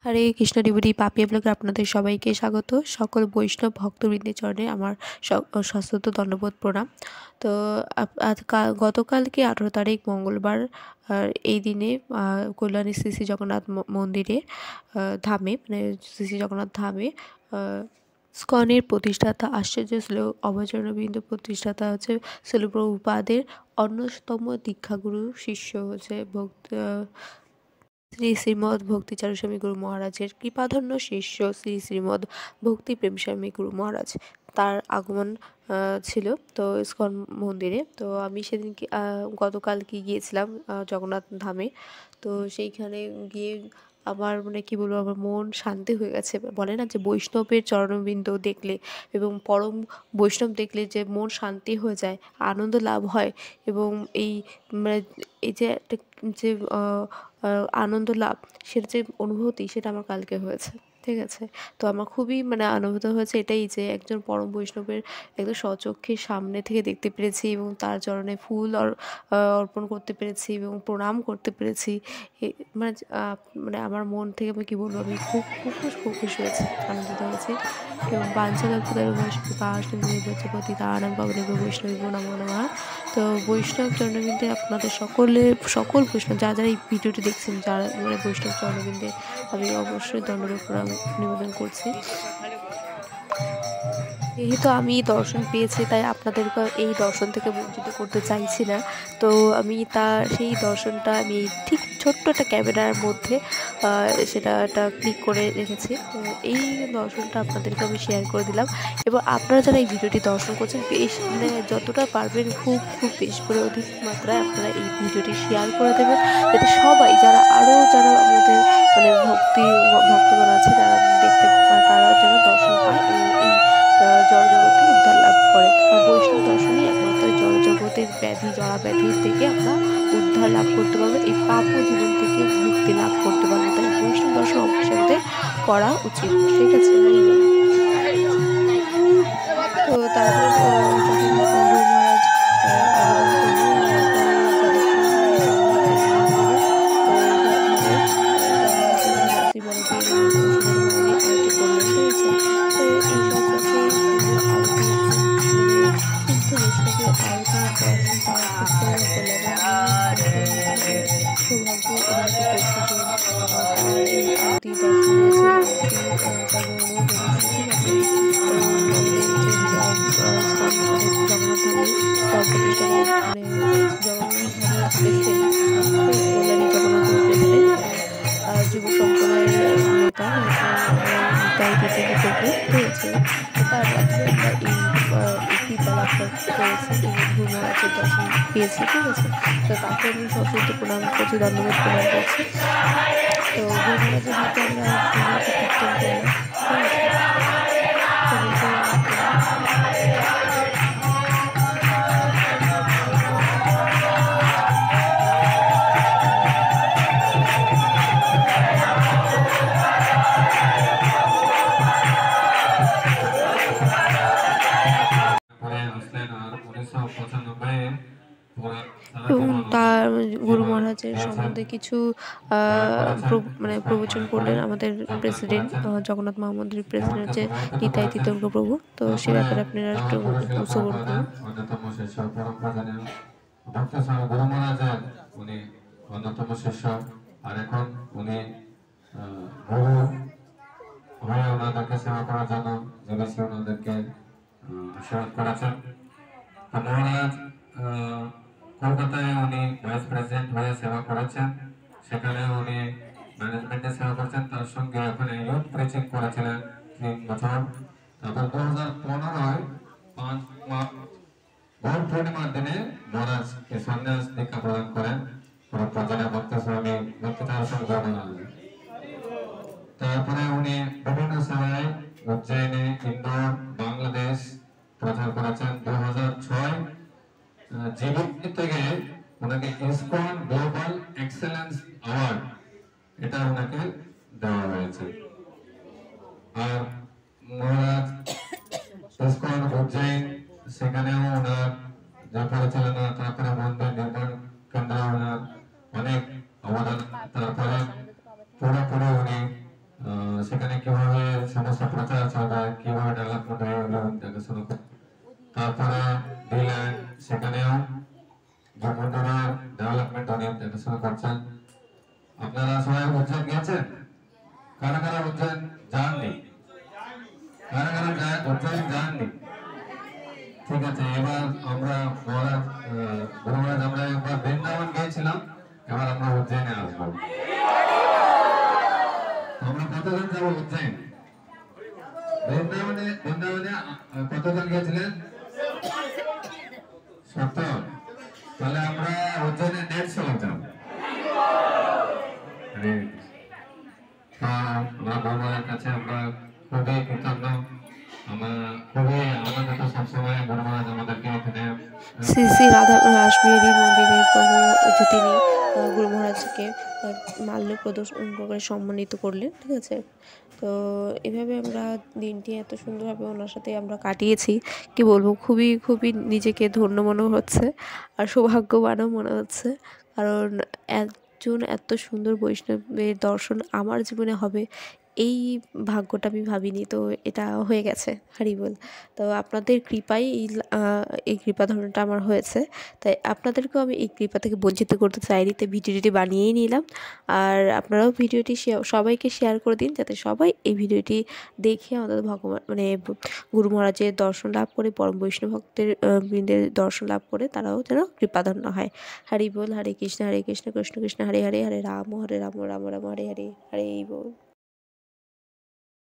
হরে Krishna devotee Papiya ব্লগে আপনাদের সবাইকে স্বাগত। সকল বৈষ্ণব ভক্তবৃন্দের চরণে আমার সশ্রদ্ধ দণ্ডবোধ প্রণাম। তো গতকালকে 18 তারিখ মঙ্গলবার এই দিনে কল্যাণী শ্রী শ্রী জগন্নাথ মন্দিরে ধামে মানে শ্রী শ্রী জগন্নাথ ধামে স্কনের প্রতিষ্ঠাতা আশ্চর্য ছিল অভয়চরণবিন্দু প্রতিষ্ঠাতা হচ্ছে শিল প্রভুপাদের অন্যতম দীক্ষাগুরু শিষ্য হচ্ছে শ্রী শ্রীমদ ভক্তিচারু স্বামী গুরু মহারাজের কৃপাধন্য শিষ্য শ্রী শ্রীমদ ভক্তি প্রেম স্বামী গুরু মহারাজ তার আগমন ছিল তো ইসকন মন্দিরে। তো আমি সেদিনকে গতকালকে গিয়েছিলাম জগন্নাথ ধামে। তো সেইখানে গিয়ে আমার মানে কি বলবো, আমার মন শান্তি হয়ে গেছে। বলে না যে বৈষ্ণবের চরণবিন্দ দেখলে এবং পরম বৈষ্ণব দেখলে যে মন শান্তি হয়ে যায়, আনন্দ লাভ হয় এবং এই মানে এই যে একটা যে আনন্দ লাভ, সেটা যে অনুভূতি সেটা আমার কালকে হয়েছে। ঠিক আছে, তো আমার খুবই মানে আনন্দিত হয়েছে এটাই যে একজন পরম বৈষ্ণবের একদম স্বচক্ষে সামনে থেকে দেখতে পেরেছি এবং তার চরণে ফুল অর্পণ করতে পেরেছি এবং প্রণাম করতে পেরেছি। মানে মানে আমার মন থেকে আমি কী বলবো, আমি খুব খুব খুব খুশি হয়েছি, আনন্দিত হয়েছি। এবং বাঞ্ছাকল্পতরু বৈষ্ণবী তারানাং পাবনেভ্য বৈষ্ণবী নমো নমঃ। তো বৈষ্ণব চরণবিন্দে আপনাদের সকল বৈষ্ণব যারা এই ভিডিওটি দেখছেন, যারা মানে বৈষ্ণব চরণবিন্দে আমি অবশ্যই দণ্ডবোধ প্রণাম নিবেদন করছি। যেহেতু আমি দর্শন পেয়েছি তাই আপনাদেরকে এই দর্শন থেকে বঞ্চিত করতে চাইছি না। তো আমি সেই দর্শনটা আমি ঠিক ছোট্ট একটা ক্যামেরার মধ্যে সেটা ক্লিক করে রেখেছি। তো এই দর্শনটা আপনাদেরকে আমি শেয়ার করে দিলাম এবং আপনারা যারা এই ভিডিওটি দর্শন করছেন বেশ মানে যতটা পারবেন খুব খুব বেশি করে অধিক মাত্রায় আপনারা এই ভিডিওটি শেয়ার করে দেবেন, যাতে সবাই যারা আমাদের মানে ভক্তগণ আছে যারা দেখতে তারা যেন দর্শন পায় এবং এই জড়জগৎ থেকে উদ্ধার লাভ করে। বৈষ্ণব দর্শনই একমাত্র জড়জগতের জড়া ব্যাধি থেকে আমরা উদ্ধার লাভ করতে পারবো, এই পাপও জীবন থেকে মুক্তি লাভ করতে পারবো। তাই বৈষ্ণব দর্শন অবশ্যই আমাদের করা উচিত। ঠিক আছে, তো তারপরে যখন গুরু মহারাজ আগমন যুব সম্প্রদায়ের নেতা তাই দিতে হয়েছে। তার মাধ্যমে আমরা এই কৃপা লাভ করেছি, গুরু মহারাজের দর্শন পেয়েছি। ঠিক আছে, তো তাকে আমি সশ্রদ্ধ প্রণাম করছি, ধন্যবাদ প্রণাম করছি। তো গুরু মহারাজের হাতে আমরা কীর্তন এবং তার গুরু মহারাজের সম্বন্ধে কিছু মানে প্রবচন করলেন আমাদের প্রেসিডেন্ট, জগন্নাথ মহামন্দিরের প্রেসিডেন্ট যে নিতাই তীর্থঙ্কর প্রভু। তো সে ব্যাপারে আপনারা একটু শ্রবণ করুন। গুরু মহারাজের উনি অন্যতম শিষ্য, আর এখন উনি গুরু হয়ে ওনাদেরকে সেবা করার জন্য ওনাদেরকে আশীর্বাদ করেছেন। মহারাজ কলকাতায় উনি ভাইস প্রেসিডেন্ট হয়ে সেবা করেছেন, সেখানে উনি ম্যানেজমেন্টে সেবা করেছেন, তার সঙ্গে ওখানে ইউথ প্রিচিং করেছিলেন 3 বছর। তারপর 2015-য় 5 মার্চ গৌর পূর্ণিমার দিনে মহারাজ সন্ন্যাস দীক্ষা প্রদান করেন প্রজানা ভক্ত স্বামী ভক্তিচারু স্বামী গুরু মহারাজ। তারপরে উনি বিভিন্ন সময় উজ্জয়িনী, ইন্দোর, বাংলাদেশ প্রচার করেছেন। 2006 জীবনী থেকে ওনাকে ইসকন গ্লোবাল এক্সেলেন্স অ্যাওয়ার্ড এটা ওনাকে দেওয়া হয়েছে। আর মহারাজ ইসকন উজ্জয়িন, সেখানেও ওনার যা পরিচালনা, তারপরে মন্দির নির্মাণ কেন্দ্র ওনার অনেক অবদান। তারপরে পুরোপুরি উনি সেখানে কিভাবে সমস্ত প্রচার চলবে, কিভাবে ডেভেলপমেন্ট হয়ে গেল দেখাশোনা করে। তারপরে ডিল্যান্ড, সেখানেও ভূখণ্ডের ডেভেলপমেন্ট উনি দেখাশোনা করছেন। আপনারা সবাই উজ্জয়ন গিয়েছেন? কারা কারা উজ্জয়ন যাননি? কারা কারা উজ্জয়ন যাননি? ঠিক আছে, এবার আমরা মহারাজ গুরু মহারাজ আমরা একবার বৃন্দাবন গিয়েছিলাম, এবার আমরা উজ্জয়নে আসবো। আমরা কতজন যাবো উজ্জয়ন? বৃন্দাবনে কতজন গিয়েছিলেন? 70। তাহলে আমরা উজ্জয়নে 150 লোক যাবো। আমরা ভগবানের কাছে আমরা খুবই কৃতজ্ঞ। আমরা খুবই আনন্দিত সবসময় গুরু মহারাজ আমাদেরকে এখানে শ্রী শ্রী রাধা রাসবিহারী মন্দিরের প্রভু যে তিনি গুরু মহারাজকে মাল্য প্রদর্শন করে সম্মানিত করলেন। ঠিক আছে, তো এভাবে আমরা দিনটি এত সুন্দরভাবে ওনার সাথে আমরা কাটিয়েছি, কি বলবো, খুবই খুবই নিজেকে ধন্য মনে হচ্ছে আর সৌভাগ্যবানও মনে হচ্ছে। কারণ একজন এত সুন্দর বৈষ্ণবের দর্শন আমার জীবনে হবে এই ভাগ্যটা আমি ভাবিনি, তো এটা হয়ে গেছে, হারি বল। তো আপনাদের কৃপাই এই কৃপা ধারণটা আমার হয়েছে, তাই আপনাদেরকেও আমি এই কৃপা থেকে বঞ্চিত করতে চাইনি, তাই ভিডিওটি বানিয়েই নিলাম। আর আপনারাও ভিডিওটি সবাইকে শেয়ার করে দিন, যাতে সবাই এই ভিডিওটি দেখে আমাদের ভগবান মানে গুরু মহারাজের দর্শন লাভ করে, পরম বৈষ্ণব ভক্তের বৃন্দের দর্শন লাভ করে তারাও যেন কৃপাধন্য হয়। হরি বল, হরে কৃষ্ণ কৃষ্ণ কৃষ্ণ হরে হরে, হরে রাম রাম রাম হরে হরে, হরে বল।